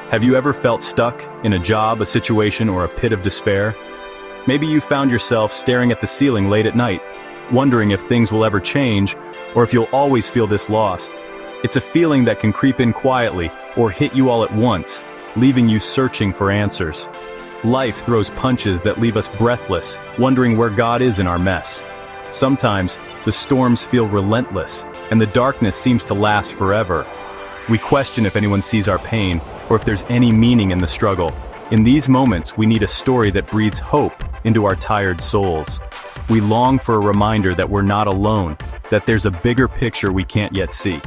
Have you ever felt stuck in a job, a situation, or a pit of despair? Maybe you found yourself staring at the ceiling late at night, wondering if things will ever change, or if you'll always feel this lost. It's a feeling that can creep in quietly, or hit you all at once, leaving you searching for answers. Life throws punches that leave us breathless, wondering where God is in our mess. Sometimes, the storms feel relentless, and the darkness seems to last forever. We question if anyone sees our pain, or if there's any meaning in the struggle. In these moments, we need a story that breathes hope into our tired souls. We long for a reminder that we're not alone, that there's a bigger picture we can't yet see.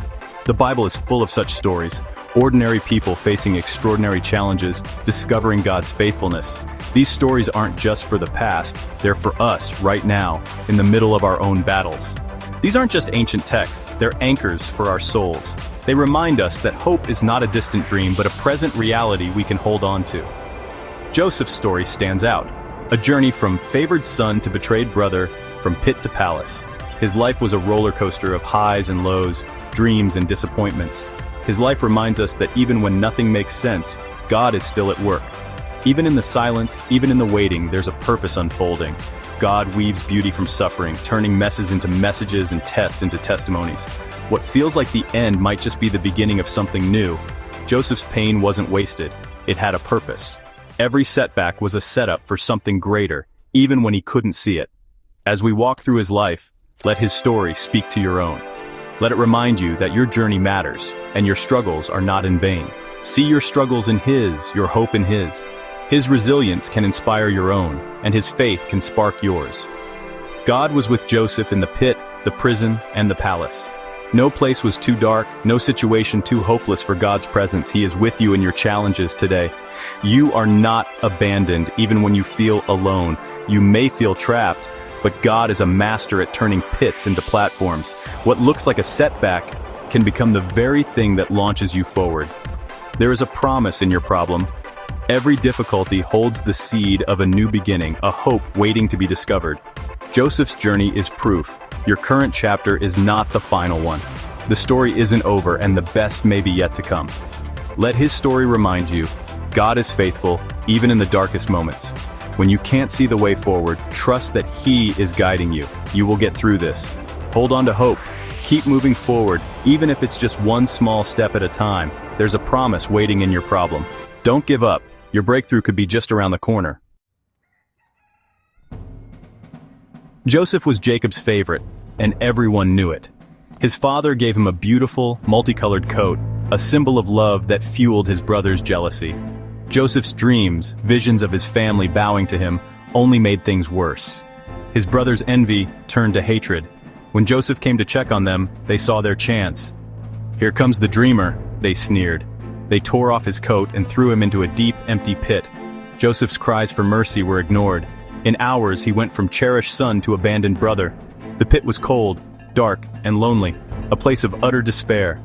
The Bible is full of such stories, ordinary people facing extraordinary challenges, discovering God's faithfulness. These stories aren't just for the past, they're for us right now, in the middle of our own battles. These aren't just ancient texts, they're anchors for our souls. They remind us that hope is not a distant dream, but a present reality we can hold on to. Joseph's story stands out. A journey from favored son to betrayed brother, from pit to palace. His life was a roller coaster of highs and lows, dreams and disappointments. His life reminds us that even when nothing makes sense, God is still at work. Even in the silence, even in the waiting, there's a purpose unfolding. God weaves beauty from suffering, turning messes into messages and tests into testimonies. What feels like the end might just be the beginning of something new. Joseph's pain wasn't wasted. It had a purpose. Every setback was a setup for something greater, even when he couldn't see it. As we walk through his life, let his story speak to your own. Let it remind you that your journey matters, and your struggles are not in vain. See your struggles in his, your hope in his. His resilience can inspire your own, and his faith can spark yours. God was with Joseph in the pit, the prison, and the palace. No place was too dark, no situation too hopeless for God's presence. He is with you in your challenges today. You are not abandoned, even when you feel alone. You may feel trapped, but God is a master at turning pits into platforms. What looks like a setback can become the very thing that launches you forward. There is a promise in your problem. Every difficulty holds the seed of a new beginning, a hope waiting to be discovered. Joseph's journey is proof. Your current chapter is not the final one. The story isn't over, and the best may be yet to come. Let his story remind you, God is faithful, even in the darkest moments. When you can't see the way forward, trust that he is guiding you. You will get through this. Hold on to hope. Keep moving forward, even if it's just one small step at a time. There's a promise waiting in your problem. Don't give up. Your breakthrough could be just around the corner. Joseph was Jacob's favorite, and everyone knew it. His father gave him a beautiful, multicolored coat, a symbol of love that fueled his brother's jealousy. Joseph's dreams, visions of his family bowing to him, only made things worse. His brother's envy turned to hatred. When Joseph came to check on them, they saw their chance. "Here comes the dreamer," they sneered. They tore off his coat and threw him into a deep, empty pit. Joseph's cries for mercy were ignored. In hours, he went from cherished son to abandoned brother. The pit was cold, dark, and lonely, a place of utter despair.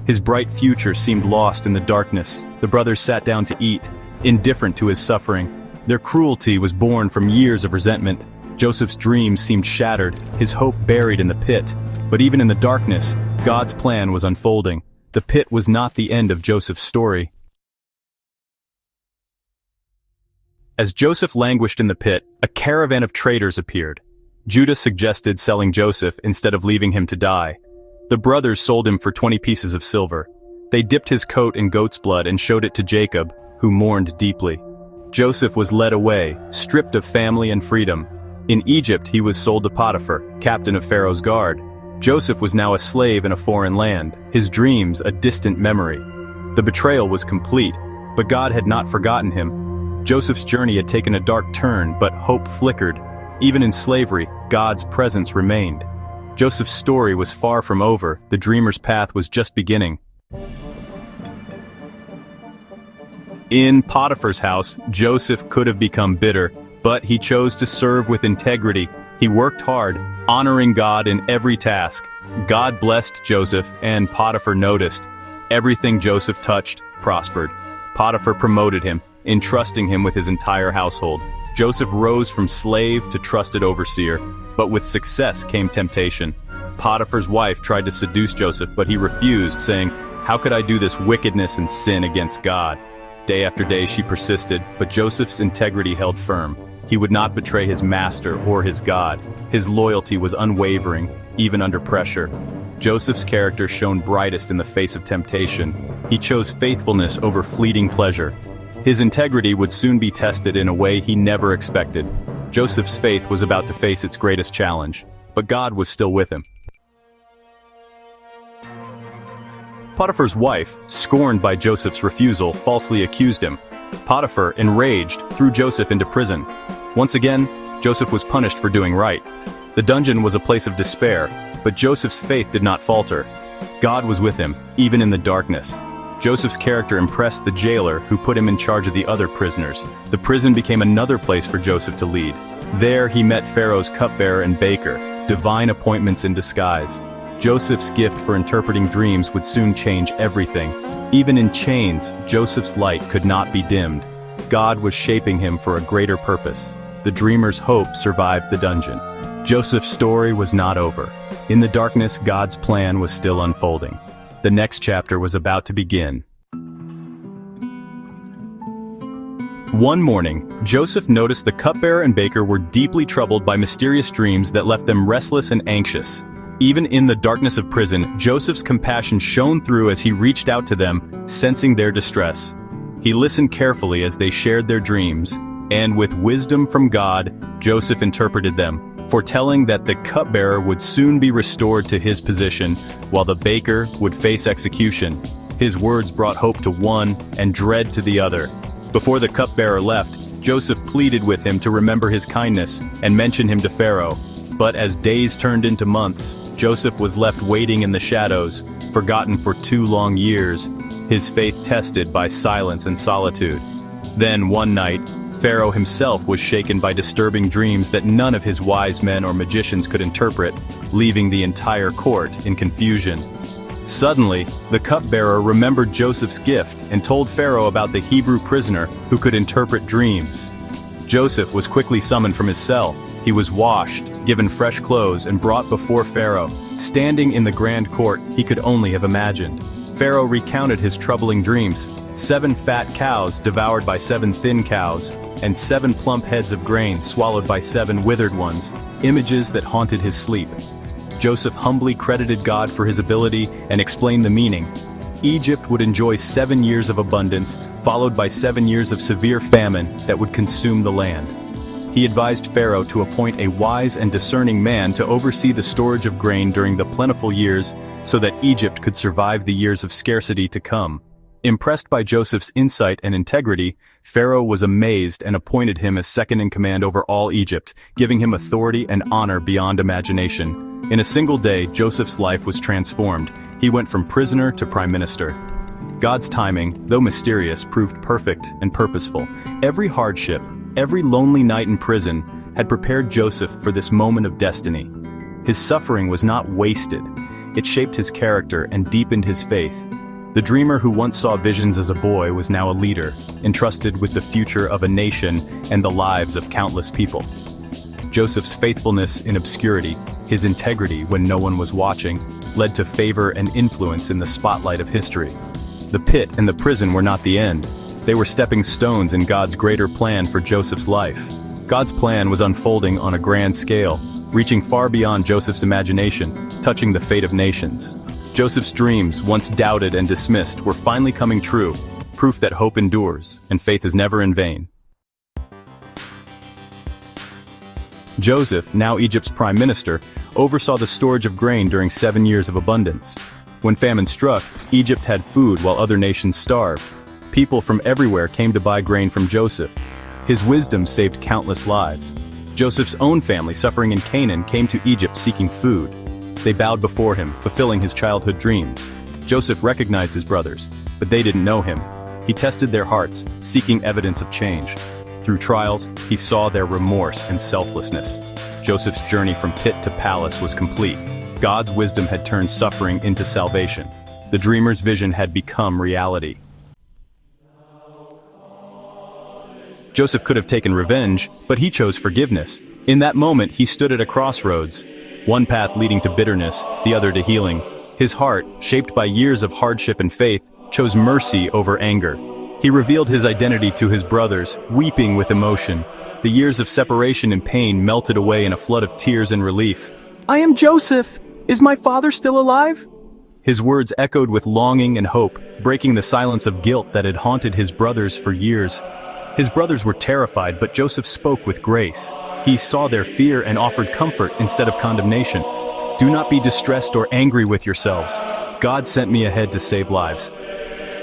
His bright future seemed lost in the darkness. The brothers sat down to eat, indifferent to his suffering. Their cruelty was born from years of resentment. Joseph's dreams seemed shattered, his hope buried in the pit. But even in the darkness, God's plan was unfolding. The pit was not the end of Joseph's story. As Joseph languished in the pit, a caravan of traders appeared. Judah suggested selling Joseph instead of leaving him to die. The brothers sold him for 20 pieces of silver. They dipped his coat in goat's blood and showed it to Jacob, who mourned deeply. Joseph was led away, stripped of family and freedom. In Egypt, he was sold to Potiphar, captain of Pharaoh's guard. Joseph was now a slave in a foreign land, his dreams a distant memory. The betrayal was complete, but God had not forgotten him. Joseph's journey had taken a dark turn, but hope flickered. Even in slavery, God's presence remained. Joseph's story was far from over. The dreamer's path was just beginning. In Potiphar's house, Joseph could have become bitter, but he chose to serve with integrity. He worked hard, honoring God in every task. God blessed Joseph, and Potiphar noticed. Everything Joseph touched prospered. Potiphar promoted him, entrusting him with his entire household. Joseph rose from slave to trusted overseer, but with success came temptation. Potiphar's wife tried to seduce Joseph, but he refused, saying, "How could I do this wickedness and sin against God?" Day after day she persisted, but Joseph's integrity held firm. He would not betray his master or his God. His loyalty was unwavering, even under pressure. Joseph's character shone brightest in the face of temptation. He chose faithfulness over fleeting pleasure. His integrity would soon be tested in a way he never expected. Joseph's faith was about to face its greatest challenge, but God was still with him. Potiphar's wife, scorned by Joseph's refusal, falsely accused him. Potiphar, enraged, threw Joseph into prison. Once again, Joseph was punished for doing right. The dungeon was a place of despair, but Joseph's faith did not falter. God was with him, even in the darkness. Joseph's character impressed the jailer, who put him in charge of the other prisoners. The prison became another place for Joseph to lead. There he met Pharaoh's cupbearer and baker, divine appointments in disguise. Joseph's gift for interpreting dreams would soon change everything. Even in chains, Joseph's light could not be dimmed. God was shaping him for a greater purpose. The dreamer's hope survived the dungeon. Joseph's story was not over. In the darkness, God's plan was still unfolding. The next chapter was about to begin. One morning, Joseph noticed the cupbearer and baker were deeply troubled by mysterious dreams that left them restless and anxious. Even in the darkness of prison, Joseph's compassion shone through as he reached out to them, sensing their distress. He listened carefully as they shared their dreams, and with wisdom from God, Joseph interpreted them, foretelling that the cupbearer would soon be restored to his position, while the baker would face execution. His words brought hope to one and dread to the other. Before the cupbearer left, Joseph pleaded with him to remember his kindness and mention him to Pharaoh. But as days turned into months, Joseph was left waiting in the shadows, forgotten for 2 long years, his faith tested by silence and solitude. Then one night, Pharaoh himself was shaken by disturbing dreams that none of his wise men or magicians could interpret, leaving the entire court in confusion. Suddenly, the cupbearer remembered Joseph's gift and told Pharaoh about the Hebrew prisoner who could interpret dreams. Joseph was quickly summoned from his cell. He was washed, given fresh clothes, and brought before Pharaoh. Standing in the grand court, he could only have imagined. Pharaoh recounted his troubling dreams: 7 fat cows devoured by 7 thin cows, and 7 plump heads of grain swallowed by 7 withered ones, images that haunted his sleep. Joseph humbly credited God for his ability and explained the meaning. Egypt would enjoy 7 years of abundance, followed by 7 years of severe famine that would consume the land. He advised Pharaoh to appoint a wise and discerning man to oversee the storage of grain during the plentiful years so that Egypt could survive the years of scarcity to come. Impressed by Joseph's insight and integrity, Pharaoh was amazed and appointed him as second in command over all Egypt, giving him authority and honor beyond imagination. In a single day, Joseph's life was transformed. He went from prisoner to prime minister. God's timing, though mysterious, proved perfect and purposeful. Every hardship, every lonely night in prison, had prepared Joseph for this moment of destiny. His suffering was not wasted. It shaped his character and deepened his faith. The dreamer who once saw visions as a boy was now a leader, entrusted with the future of a nation and the lives of countless people. Joseph's faithfulness in obscurity, his integrity when no one was watching, led to favor and influence in the spotlight of history. The pit and the prison were not the end. They were stepping stones in God's greater plan for Joseph's life. God's plan was unfolding on a grand scale, reaching far beyond Joseph's imagination, touching the fate of nations. Joseph's dreams, once doubted and dismissed, were finally coming true, proof that hope endures and faith is never in vain. Joseph, now Egypt's prime minister, oversaw the storage of grain during 7 years of abundance. When famine struck, Egypt had food while other nations starved. People from everywhere came to buy grain from Joseph. His wisdom saved countless lives. Joseph's own family, suffering in Canaan, came to Egypt seeking food. They bowed before him, fulfilling his childhood dreams. Joseph recognized his brothers, but they didn't know him. He tested their hearts, seeking evidence of change. Through trials, he saw their remorse and selflessness. Joseph's journey from pit to palace was complete. God's wisdom had turned suffering into salvation. The dreamer's vision had become reality. Joseph could have taken revenge, but he chose forgiveness. In that moment, he stood at a crossroads. One path leading to bitterness, the other to healing. His heart, shaped by years of hardship and faith, chose mercy over anger. He revealed his identity to his brothers, weeping with emotion. The years of separation and pain melted away in a flood of tears and relief. "I am Joseph! Is my father still alive?" His words echoed with longing and hope, breaking the silence of guilt that had haunted his brothers for years. His brothers were terrified, but Joseph spoke with grace. He saw their fear and offered comfort instead of condemnation. "Do not be distressed or angry with yourselves. God sent me ahead to save lives."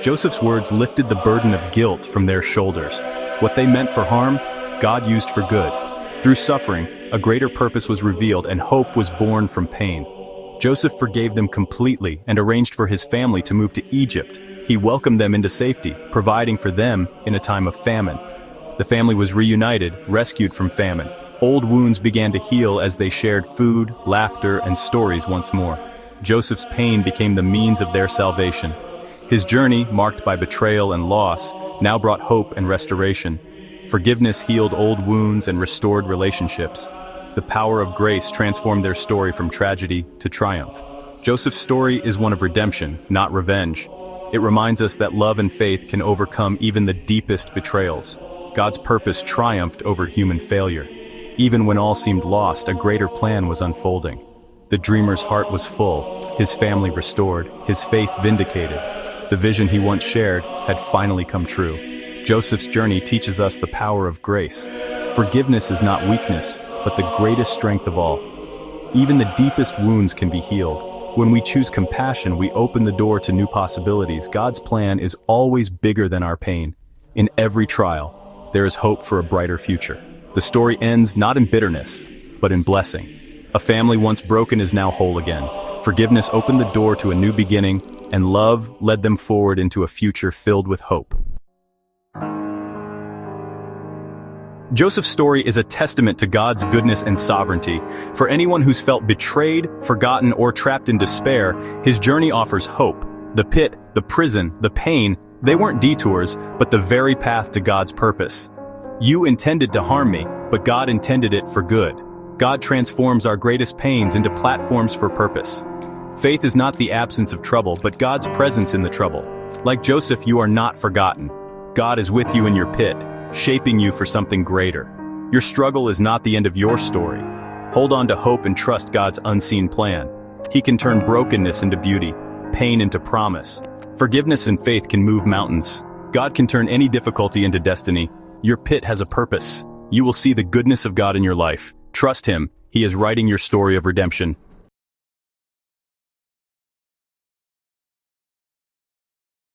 Joseph's words lifted the burden of guilt from their shoulders. What they meant for harm, God used for good. Through suffering, a greater purpose was revealed and hope was born from pain. Joseph forgave them completely and arranged for his family to move to Egypt. He welcomed them into safety, providing for them in a time of famine. The family was reunited, rescued from famine. Old wounds began to heal as they shared food, laughter, and stories once more. Joseph's pain became the means of their salvation. His journey, marked by betrayal and loss, now brought hope and restoration. Forgiveness healed old wounds and restored relationships. The power of grace transformed their story from tragedy to triumph. Joseph's story is one of redemption, not revenge. It reminds us that love and faith can overcome even the deepest betrayals. God's purpose triumphed over human failure. Even when all seemed lost, a greater plan was unfolding. The dreamer's heart was full, his family restored, his faith vindicated. The vision he once shared had finally come true. Joseph's journey teaches us the power of grace. Forgiveness is not weakness, but the greatest strength of all. Even the deepest wounds can be healed. When we choose compassion, we open the door to new possibilities. God's plan is always bigger than our pain. In every trial, there is hope for a brighter future. The story ends not in bitterness, but in blessing. A family once broken is now whole again. Forgiveness opened the door to a new beginning, and love led them forward into a future filled with hope. Joseph's story is a testament to God's goodness and sovereignty. For anyone who's felt betrayed, forgotten, or trapped in despair, his journey offers hope. The pit, the prison, the pain, they weren't detours, but the very path to God's purpose. You intended to harm me, but God intended it for good. God transforms our greatest pains into platforms for purpose. Faith is not the absence of trouble, but God's presence in the trouble. Like Joseph, you are not forgotten. God is with you in your pit, shaping you for something greater. Your struggle is not the end of your story. Hold on to hope and trust God's unseen plan. He can turn brokenness into beauty, pain into promise. Forgiveness and faith can move mountains. God can turn any difficulty into destiny. Your pit has a purpose. You will see the goodness of God in your life. Trust Him. He is writing your story of redemption.